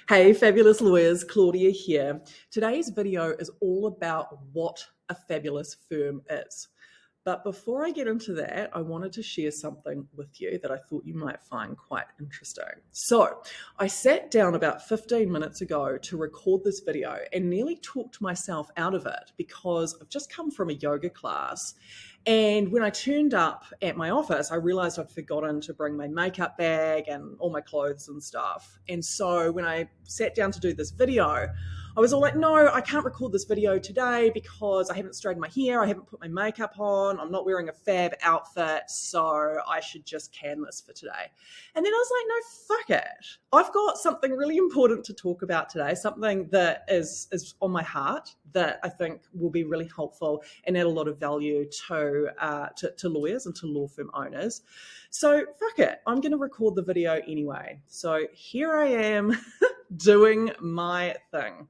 Hey, fabulous lawyers, Claudia here. Today's video is all about what a fabulous firm is. But before I get into that, I wanted to share something with you that I thought you might find quite interesting. So, I sat down about 15 minutes ago to record this video and nearly talked myself out of it because I've just come from a yoga class. And when I turned up at my office, I realized I'd forgotten to bring my makeup bag and all my clothes and stuff. And so when I sat down to do this video, I was all like, no, I can't record this video today because I haven't straightened my hair, I haven't put my makeup on, I'm not wearing a fab outfit, so I should just can this for today. And then I was like, no, fuck it. I've got something really important to talk about today, something that is on my heart that I think will be really helpful and add a lot of value to lawyers and to law firm owners. So fuck it, I'm going to record the video anyway. So here I am doing my thing.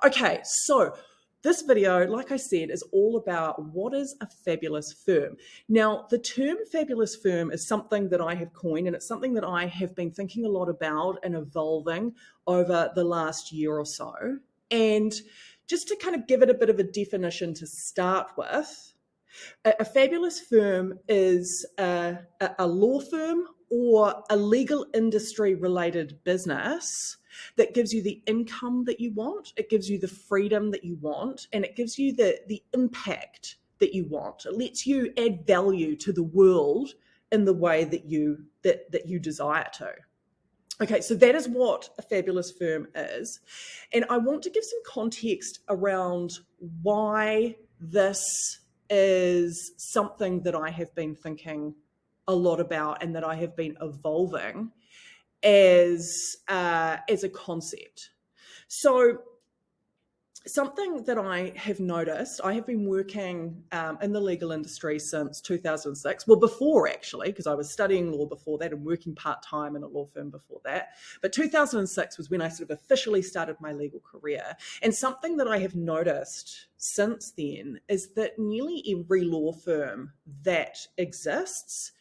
Okay, so this video, like I said, is all about what is a fabulous firm. Now, the term fabulous firm is something that I have coined, and it's something that I have been thinking a lot about and evolving over the last year or so. And just to kind of give it a bit of a definition to start with, a fabulous firm is a law firm or a legal industry related business that gives you the income that you want, it gives you the freedom that you want, and it gives you the impact that you want. It lets you add value to the world in the way that you desire to. Okay, so that is what a fabulous firm is. And I want to give some context around why this is something that I have been thinking a lot about and that I have been evolving as a concept. So something that I have noticed, I have been working in the legal industry since 2006. Well, before actually, because I was studying law before that and working part-time in a law firm before that. But 2006 was when I sort of officially started my legal career. And something that I have noticed since then is that nearly every law firm that exists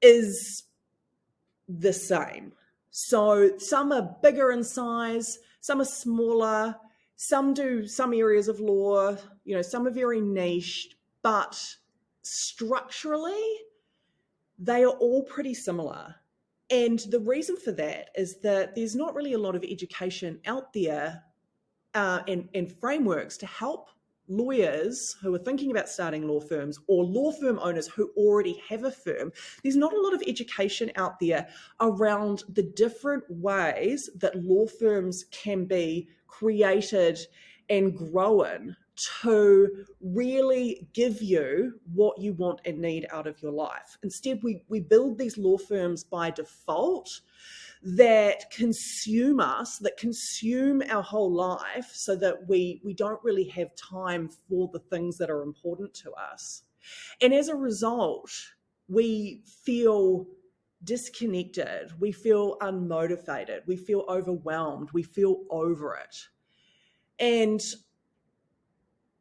is the same. So some are bigger in size, some are smaller, some do some areas of law, some are very niche, but structurally, they are all pretty similar. And the reason for that is that there's not really a lot of education out there and frameworks to help lawyers who are thinking about starting law firms or law firm owners who already have a firm. There's not a lot of education out there around the different ways that law firms can be created and grown to really give you what you want and need out of your life. Instead, we build these law firms by default that consume us, that consume our whole life so that we don't really have time for the things that are important to us. And as a result, we feel disconnected, we feel unmotivated, we feel overwhelmed, we feel over it. And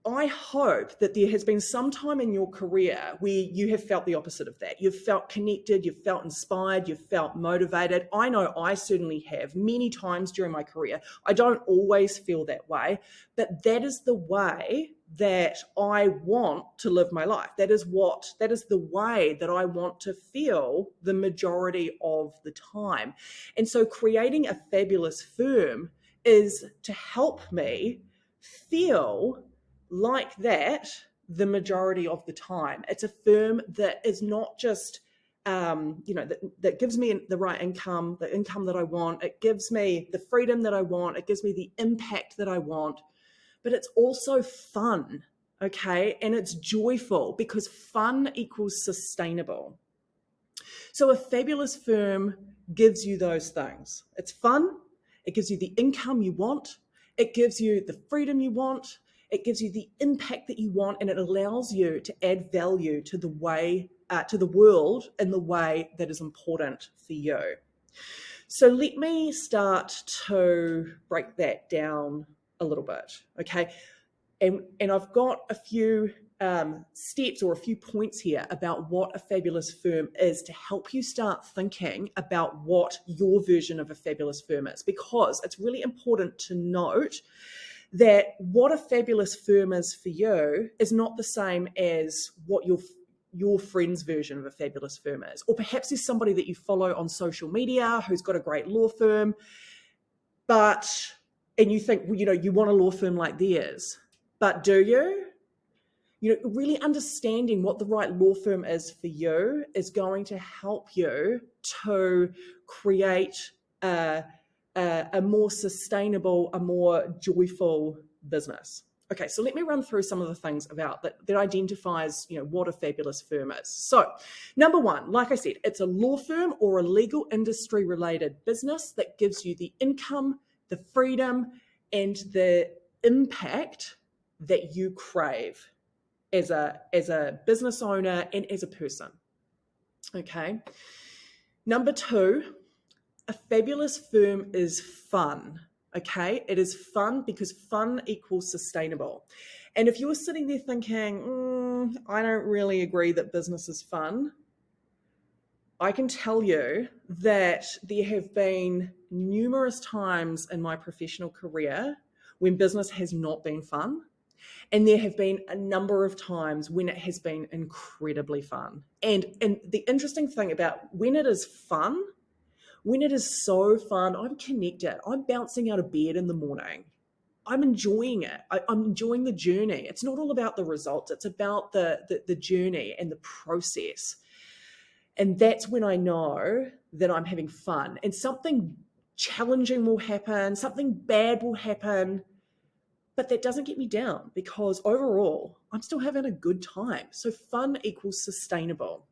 I hope that there has been some time in your career where you have felt the opposite of that. You've felt connected, you've felt inspired, you've felt motivated. I know I certainly have many times during my career. I don't always feel that way, but that is the way that I want to live my life. That is the way that I want to feel the majority of the time. And so creating a fabulous firm is to help me feel like that the majority of the time. It's a firm that is not just that gives me the right income, the income that I want. It gives me the freedom that I want. It gives me the impact that I want, but it's also fun, okay? And it's joyful because fun equals sustainable. So a fabulous firm gives you those things. It's fun. It gives you the income you want. It gives you the freedom you want. It gives you the impact that you want, and it allows you to add value to the world in the way that is important for you. So let me start to break that down a little bit, okay? And I've got a few steps or a few points here about what a fabulous firm is to help you start thinking about what your version of a fabulous firm is, because it's really important to note that what a fabulous firm is for you is not the same as what your friend's version of a fabulous firm is. Or perhaps there's somebody that you follow on social media who's got a great law firm, and you think, well, you want a law firm like theirs, but do you? Really understanding what the right law firm is for you is going to help you to create a more sustainable, a more joyful business. Okay, so let me run through some of the things about that identifies, what a fabulous firm is. So, number one, like I said, it's a law firm or a legal industry related business that gives you the income, the freedom, and the impact that you crave as a business owner and as a person. Okay. Number two, a fabulous firm is fun. Okay. It is fun because fun equals sustainable. And if you're sitting there thinking, I don't really agree that business is fun, I can tell you that there have been numerous times in my professional career when business has not been fun. And there have been a number of times when it has been incredibly fun. And the interesting thing about when it is fun, when it is so fun, I'm connected. I'm bouncing out of bed in the morning. I'm enjoying it. I'm enjoying the journey. It's not all about the results. It's about the journey and the process. And that's when I know that I'm having fun. And something challenging will happen. Something bad will happen. But that doesn't get me down because overall, I'm still having a good time. So fun equals sustainable.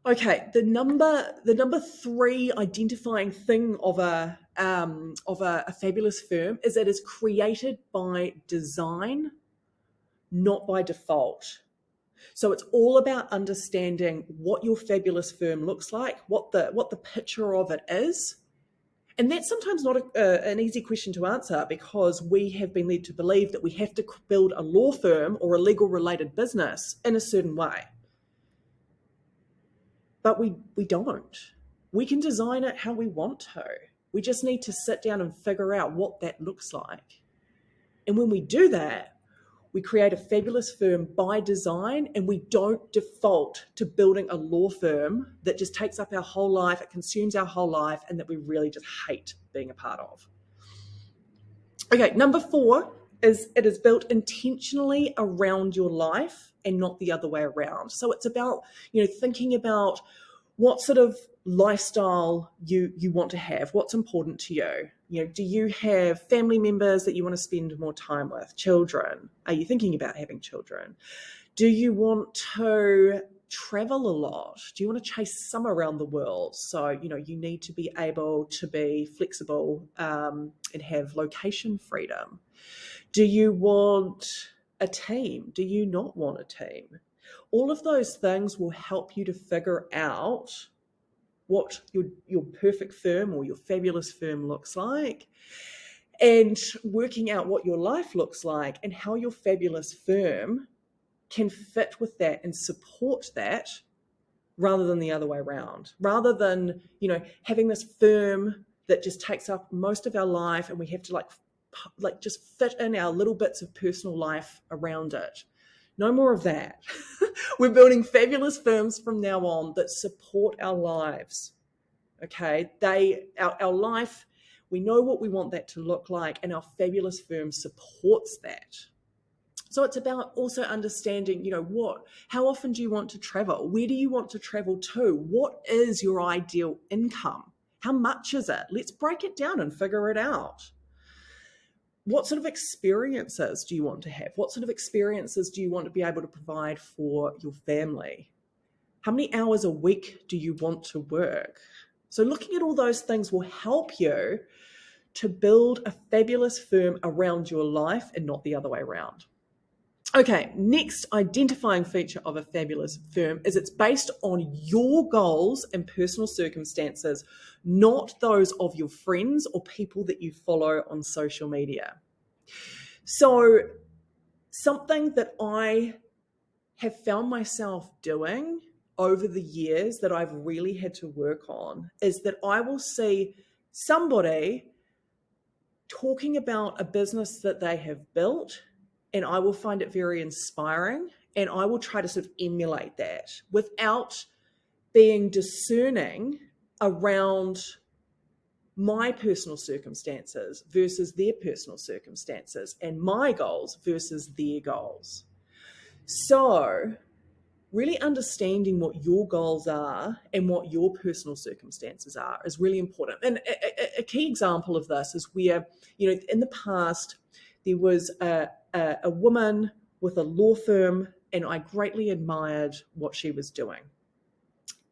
Okay, the number three identifying thing of a fabulous firm is that it's created by design, not by default. So it's all about understanding what your fabulous firm looks like, what the picture of it is. And that's sometimes not an easy question to answer because we have been led to believe that we have to build a law firm or a legal related business in a certain way. But we don't. We can design it how we want to. We just need to sit down and figure out what that looks like. And when we do that, we create a fabulous firm by design, and we don't default to building a law firm that just takes up our whole life, it consumes our whole life, and that we really just hate being a part of. Okay, number four is it is built intentionally around your life and not the other way around. So it's about, thinking about what sort of lifestyle you want to have, what's important to you. Do you have family members that you want to spend more time with? Children? Are you thinking about having children? Do you want to travel a lot? Do you want to chase some around the world? So, you need to be able to be flexible and have location freedom. Do you want a team? Do you not want a team? All of those things will help you to figure out what your perfect firm or your fabulous firm looks like, and working out what your life looks like and how your fabulous firm can fit with that and support that rather than the other way around. Rather than, having this firm that just takes up most of our life and we have to like just fit in our little bits of personal life around it. No more of that. We're building fabulous firms from now on that support our lives. Okay, our life, we know what we want that to look like, and our fabulous firm supports that. So it's about also understanding, how often do you want to travel? Where do you want to travel to? What is your ideal income? How much is it? Let's break it down and figure it out. What sort of experiences do you want to have? What sort of experiences do you want to be able to provide for your family? How many hours a week do you want to work? So looking at all those things will help you to build a fabulous firm around your life and not the other way around. Okay, next identifying feature of a fabulous firm is it's based on your goals and personal circumstances, not those of your friends or people that you follow on social media. So Something that I have found myself doing over the years that I've really had to work on is that I will see somebody talking about a business that they have built, and I will find it very inspiring, and I will try to sort of emulate that without being discerning around my personal circumstances versus their personal circumstances and my goals versus their goals. So, really understanding what your goals are and what your personal circumstances are is really important. And a key example of this is where, in the past, there was a woman with a law firm, and I greatly admired what she was doing.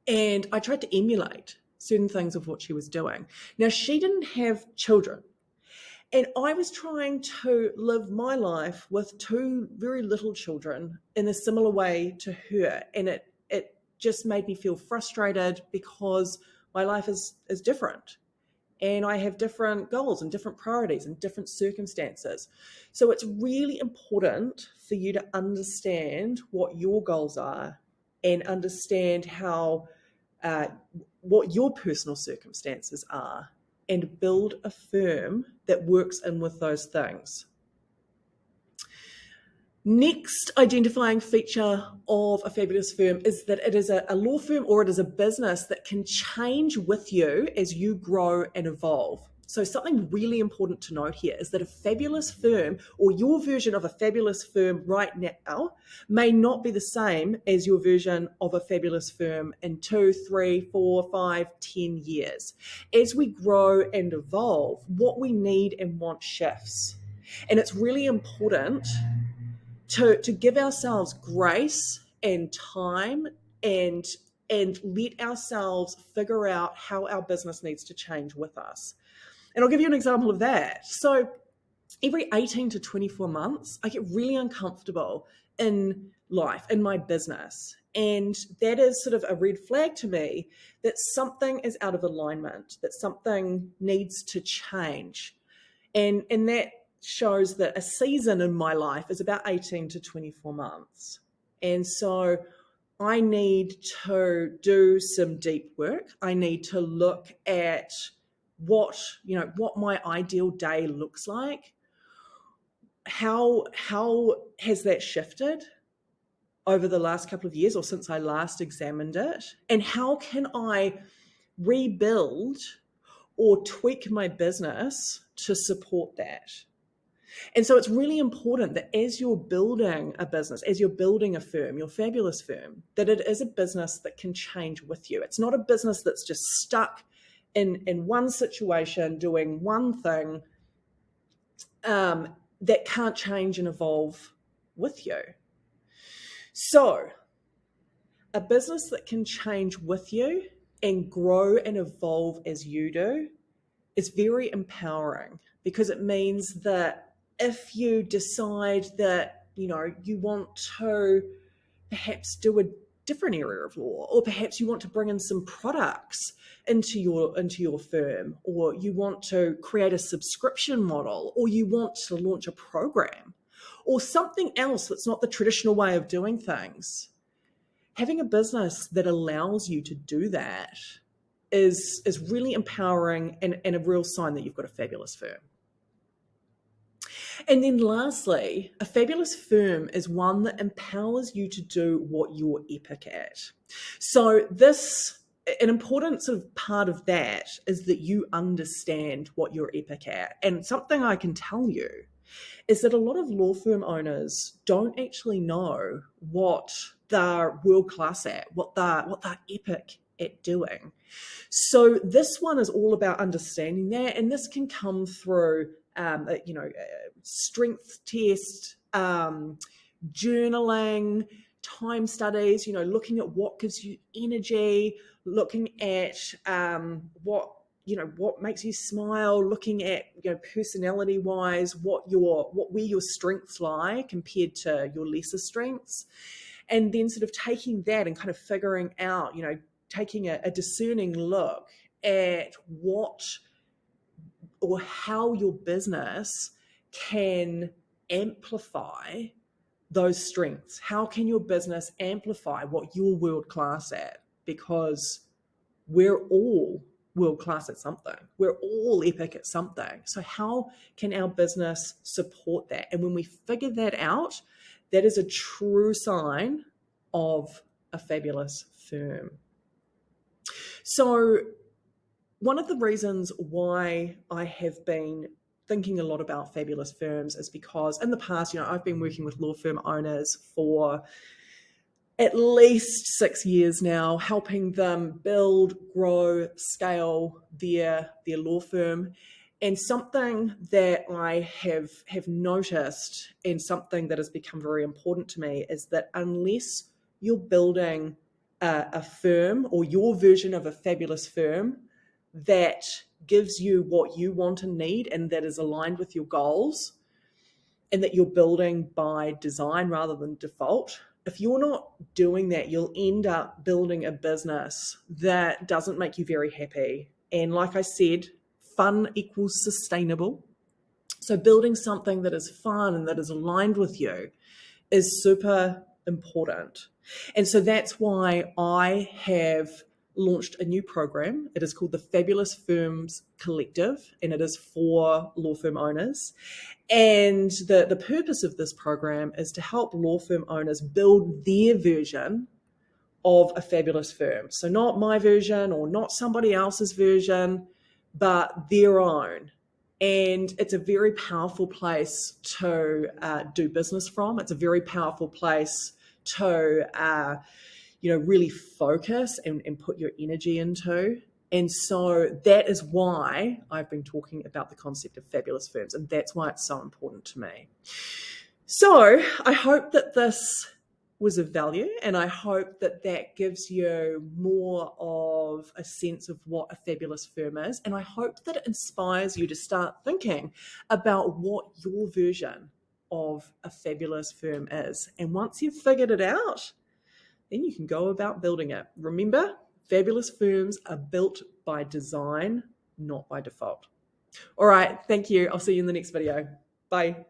And I tried to emulate certain things of what she was doing. Now, she didn't have children. And I was trying to live my life with two very little children in a similar way to her. And it just made me feel frustrated because my life is different. And I have different goals and different priorities and different circumstances. So it's really important for you to understand what your goals are and understand how what your personal circumstances are, and build a firm that works in with those things. Next identifying feature of a fabulous firm is that it is a law firm, or it is a business that can change with you as you grow and evolve. So something really important to note here is that a fabulous firm, or your version of a fabulous firm right now, may not be the same as your version of a fabulous firm in 2, 3, 4, 5, 10 years. As we grow and evolve, what we need and want shifts. And it's really important to give ourselves grace and time and let ourselves figure out how our business needs to change with us. And I'll give you an example of that. So every 18 to 24 months, I get really uncomfortable in life, in my business. And that is sort of a red flag to me that something is out of alignment, that something needs to change. And that shows that a season in my life is about 18 to 24 months. And so I need to do some deep work. I need to look at what my ideal day looks like. How has that shifted over the last couple of years, or since I last examined it? And how can I rebuild or tweak my business to support that? And so it's really important that as you're building a business, as you're building a firm, your fabulous firm, that it is a business that can change with you. It's not a business that's just stuck in one situation, doing one thing, that can't change and evolve with you. So a business that can change with you and grow and evolve as you do is very empowering, because it means that if you decide that, you want to perhaps do a different area of law, or perhaps you want to bring in some products into your firm, or you want to create a subscription model, or you want to launch a program, or something else that's not the traditional way of doing things, having a business that allows you to do that is really empowering and a real sign that you've got a fabulous firm. And then lastly, a fabulous firm is one that empowers you to do what you're epic at. So an important sort of part of that is that you understand what you're epic at. And something I can tell you is that a lot of law firm owners don't actually know what they're world-class at, what they're epic at doing. So this one is all about understanding that, and this can come through a strength test, journaling, time studies, looking at what gives you energy, looking at what makes you smile, looking at personality wise where your strengths lie compared to your lesser strengths, and then sort of taking that and kind of figuring out, taking a discerning look at what or how your business can amplify those strengths? How can your business amplify what you're world class at? Because we're all world class at something. We're all epic at something. So how can our business support that? And when we figure that out, that is a true sign of a fabulous firm. So one of the reasons why I have been thinking a lot about fabulous firms is because in the past, I've been working with law firm owners for at least 6 years now, helping them build, grow, scale their law firm. And something that I have noticed, and something that has become very important to me, is that unless you're building a firm or your version of a fabulous firm that gives you what you want and need and that is aligned with your goals, and that you're building by design rather than default, if you're not doing that, you'll end up building a business that doesn't make you very happy. And like I said, fun equals sustainable. So building something that is fun and that is aligned with you is super important. And so that's why I have launched a new program. It is called the Fabulous Firms Collective, and it is for law firm owners. And the purpose of this program is to help law firm owners build their version of a fabulous firm. So not my version or not somebody else's version, but their own. And it's a very powerful place to do business from. It's a very powerful place to really focus and put your energy into. And so that is why I've been talking about the concept of fabulous firms, and that's why it's so important to me. So I hope that this was of value, and I hope that that gives you more of a sense of what a fabulous firm is, and I hope that it inspires you to start thinking about what your version of a fabulous firm is. And once you've figured it out, then you can go about building it. Remember, fabulous firms are built by design, not by default. All right, thank you. I'll see you in the next video. Bye.